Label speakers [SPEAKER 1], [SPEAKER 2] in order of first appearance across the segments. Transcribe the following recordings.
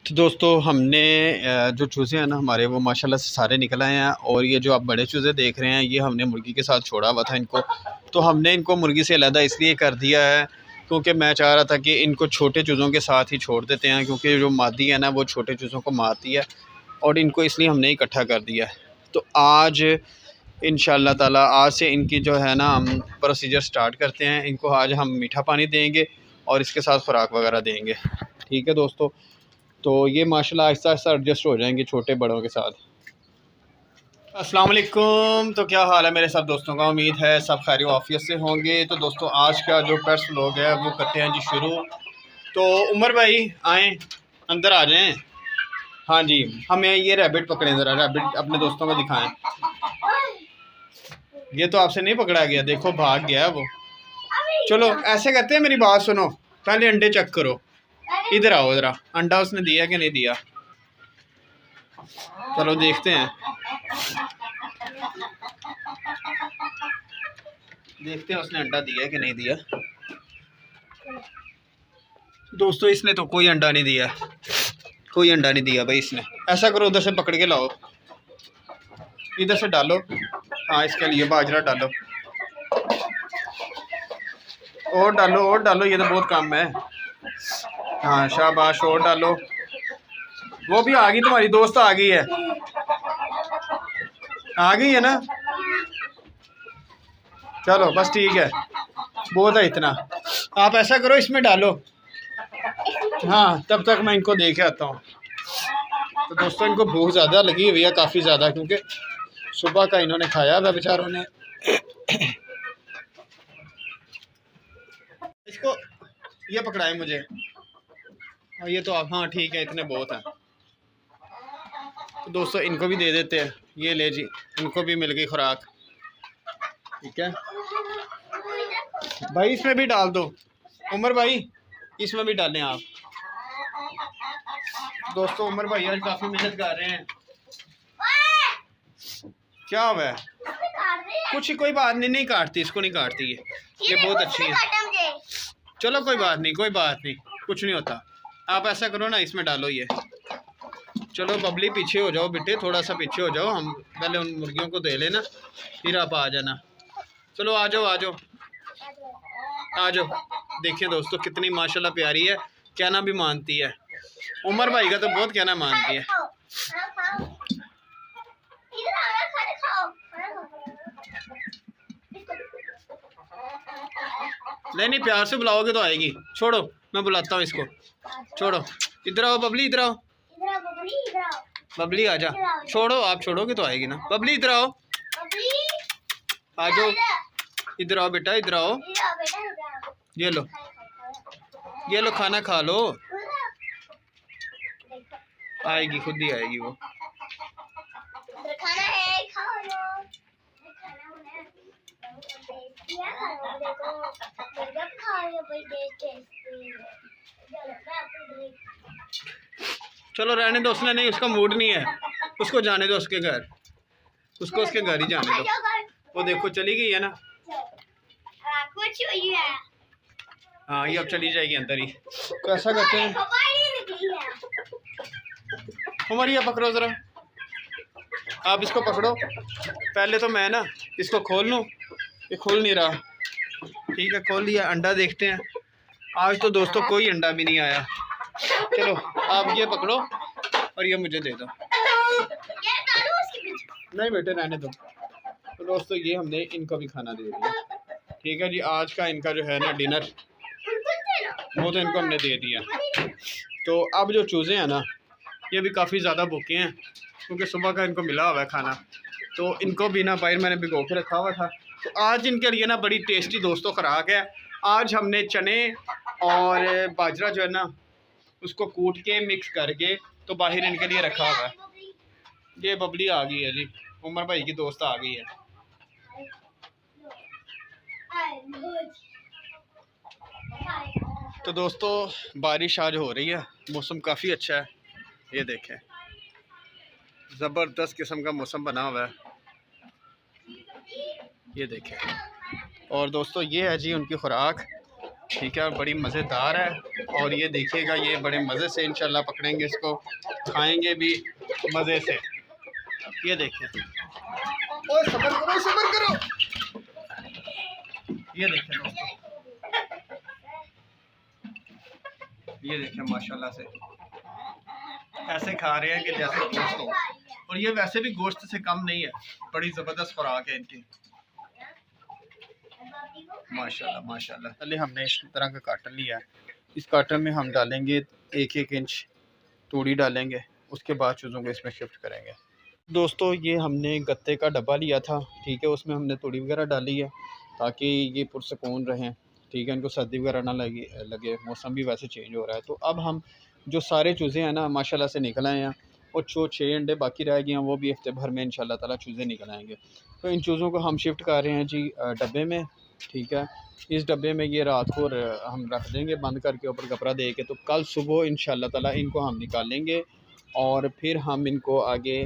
[SPEAKER 1] तो दोस्तों हमने जो चूज़े हैं ना हमारे वो माशाल्लाह से सारे निकल आए हैं। और ये जो आप बड़े चूज़े देख रहे हैं ये हमने मुर्गी के साथ छोड़ा हुआ था इनको। तो हमने इनको मुर्गी से अलग इसलिए कर दिया है क्योंकि मैं चाह रहा था कि इनको छोटे चूज़ों के साथ ही छोड़ देते हैं, क्योंकि जो मादी है ना वो छोटे चूज़ों को मारती है। और इनको इसलिए हमने इकट्ठा कर दिया है। तो आज इंशाअल्लाह ताला आज से इनकी जो है ना हम प्रोसीजर स्टार्ट करते हैं। इनको आज हम मीठा पानी देंगे और इसके साथ खुराक वगैरह देंगे। ठीक है दोस्तों, तो ये माशाल्लाह आहिस्ता आहिस्ता एडजस्ट हो जाएंगे छोटे बड़ों के साथ। अस्सलाम वालेकुम। तो क्या हाल है मेरे सब दोस्तों का, उम्मीद है सब खैर वाफियत से होंगे। तो दोस्तों आज का जो पेट्स व्लॉग है वो करते हैं जी शुरू। तो उमर भाई आएँ, अंदर आ जाएं। हाँ जी, हमें ये रैबिट पकड़ें, ज़रा रैबिट अपने दोस्तों को दिखाएं। ये तो आपसे नहीं पकड़ा गया, देखो भाग गया है वो। चलो ऐसे करते हैं, मेरी बात सुनो, पहले अंडे चेक करो। इधर आओ ज़रा, अंडा उसने दिया कि नहीं दिया, चलो देखते हैं उसने अंडा दिया है कि नहीं दिया। दोस्तों इसने तो कोई अंडा नहीं दिया, कोई अंडा नहीं दिया भाई इसने। ऐसा करो उधर से पकड़ के लाओ, इधर से डालो। हाँ इसके लिए बाजरा डालो, और डालो, ये तो बहुत कम है। हाँ शाबाश, और डालो। वो भी आ गई, तुम्हारी दोस्त आ गई है, आ गई है ना। चलो बस ठीक है, बहुत है इतना। आप ऐसा करो इसमें डालो। हाँ तब तक मैं इनको देख आता हूँ। तो दोस्तों इनको भूख ज़्यादा लगी हुई है, काफ़ी ज़्यादा, क्योंकि सुबह का इन्होंने खाया था बेचारों ने। इसको ये पकड़ाए मुझे, और ये तो आप, हाँ ठीक है इतने बहुत हैं। तो दोस्तों इनको भी दे देते हैं, ये ले जी, इनको भी मिल गई खुराक। ठीक है भाई, इसमें भी डाल दो उमर भाई, इसमें भी डालें आप। दोस्तों उमर भाई आज काफ़ी मेहनत कर रहे हैं। क्या हुआ है? कुछ ही, कोई बात नहीं, नहीं काटती, इसको नहीं काटती ये बहुत अच्छी है। चलो कोई बात नहीं, कोई बात नहीं, कुछ नहीं होता। आप ऐसा करो ना, इसमें डालो ये। चलो बबली पीछे हो जाओ बेटे, थोड़ा सा पीछे हो जाओ, हम पहले उन मुर्गियों को दे लेना, फिर आप आ जाना। चलो आ जाओ आ जाओ आ जाओ। देखिए दोस्तों कितनी माशाल्लाह प्यारी है, कहना भी मानती है। उमर भाई का तो बहुत कहना मानती है। नहीं प्यार से बुलाओगे तो आएगी। छोड़ो मैं बुलाता हूँ इसको, छोड़ो। इधर आओ बबली, इधर आओ बबली, आजा। छोड़ो, आप छोड़ोगे तो आएगी ना। बबली इधर आओ, आ जाओ, इधर आओ बेटा, इधर आओ। ये लो, ये लो, खाना खा लो। आएगी, खुद ही आएगी वो। चलो रहने दो, उसने नहीं, उसका मूड नहीं है, उसको जाने दो उसके घर, उसको उसके घर ही जाने दो। वो देखो चली गई है ना। हाँ ये अब चली जाएगी अंदर ही। तो ऐसा करते हैं, हमारी ये पकड़ो ज़रा, आप इसको पकड़ो। पहले तो मैं ना इसको खोल लूँ, ये खोल नहीं रहा। ठीक है खोल लिया, अंडा देखते हैं। आज तो दोस्तों कोई अंडा भी नहीं आया। चलो आप ये पकड़ो और ये मुझे दे दो। नहीं बेटे रहने दो। तो दोस्तों ये हमने इनको भी खाना दे दिया। ठीक है जी, आज का इनका जो है ना डिनर वो तो इनको हमने दे दिया। तो अब जो चूज़े हैं ना ये भी काफ़ी ज़्यादा भूखे हैं, क्योंकि सुबह का इनको मिला हुआ है खाना। तो इनको भी ना बाहर मैंने भिगो के रखा हुआ था। तो आज इनके लिए ना बड़ी टेस्टी दोस्तों खुराक है। आज हमने चने और बाजरा जो है ना उसको कूट के मिक्स करके तो बाहर इनके लिए रखा हुआ है। ये बबली आ गई है जी, उमर भाई की दोस्त आ गई है। तो दोस्तों बारिश आज हो रही है, मौसम काफ़ी अच्छा है। ये देखें ज़बरदस्त किस्म का मौसम बना हुआ है, ये देखें। और दोस्तों ये है जी उनकी खुराक। ठीक है, बड़ी मज़ेदार है। और ये देखिएगा, ये बड़े मज़े से इंशाल्लाह पकड़ेंगे इसको, खाएंगे भी मज़े से। ये देखिए, ओए सब्र करो सब्र करो। ये देखिए दोस्तों, ये देखिए माशाल्लाह से ऐसे खा रहे हैं कि जैसे गोश्त हो। और ये वैसे भी गोश्त से कम नहीं है, बड़ी ज़बरदस्त खुराक है इनकी माशाल्लाह माशाल्लाह। पहले हमने इस तरह का काटन लिया है, इस काटन में हम डालेंगे 1-1 इंच तूड़ी डालेंगे, उसके बाद चीज़ों को इसमें शिफ्ट करेंगे। दोस्तों ये हमने गत्ते का डब्बा लिया था, ठीक है, उसमें हमने तूड़ी वगैरह डाली है ताकि ये पुरसकून रहें, ठीक है, इनको सर्दी वगैरह ना लगे। मौसम भी वैसे चेंज हो रहा है। तो अब हम जो सारे चूज़े हैं ना माशाल्लाह से निकल आए हैं, और जो 6 अंडे बाकी रह गए हैं वो भी हफ्ते भर में इंशाल्लाह ताला चूज़े निकल आएंगे। तो इन चूज़ों को हम शिफ्ट कर रहे हैं जी डब्बे में, ठीक है। इस डब्बे में ये रात को हम रख देंगे बंद करके, ऊपर कपड़ा दे के। तो कल सुबह इंशाल्लाह ताला इनको हम निकालेंगे और फिर हम इनको आगे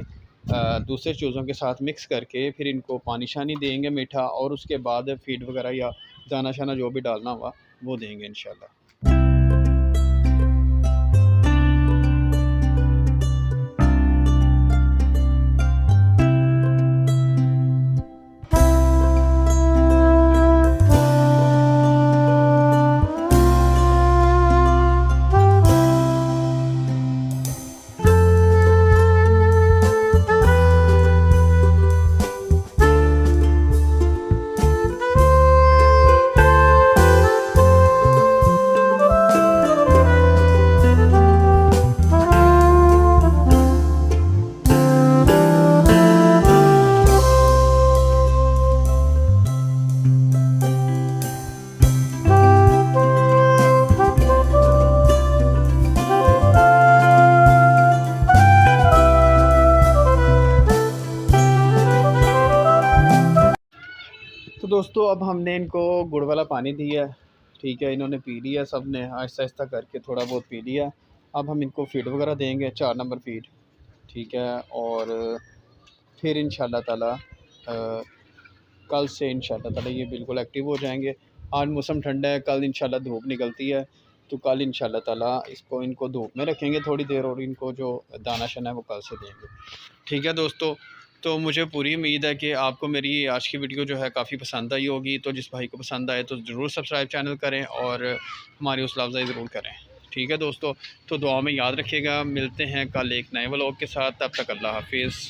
[SPEAKER 1] दूसरे चूज़ों के साथ मिक्स करके फिर इनको पानी शानी देंगे मीठा, और उसके बाद फीड वगैरह या दाना शाना जो भी डालना हुआ वो देंगे इंशाल्लाह। तो दोस्तों अब हमने इनको गुड़ वाला पानी दिया है, ठीक है, इन्होंने पी लिया, सब ने आहिस्ता आहिस्ता करके थोड़ा बहुत पी लिया। अब हम इनको फीड वगैरह देंगे, 4 नंबर फीड, ठीक है। और फिर इंशाल्लाह ताला कल से इंशाल्लाह ताला ये बिल्कुल एक्टिव हो जाएंगे। आज मौसम ठंडा है, कल इंशाल्लाह धूप निकलती है, तो कल इंशाल्लाह ताला इनको धूप में रखेंगे थोड़ी देर, और इनको जो दाना शाना है वो कल से देंगे, ठीक है दोस्तों। तो मुझे पूरी उम्मीद है कि आपको मेरी आज की वीडियो जो है काफ़ी पसंद आई होगी। तो जिस भाई को पसंद आए तो ज़रूर सब्सक्राइब चैनल करें और हमारी हौसला अफजाई ज़रूर करें, ठीक है दोस्तों। तो दुआ में याद रखिएगा, मिलते हैं कल एक नए व्लॉग के साथ, तब तक अल्लाह हाफिज़।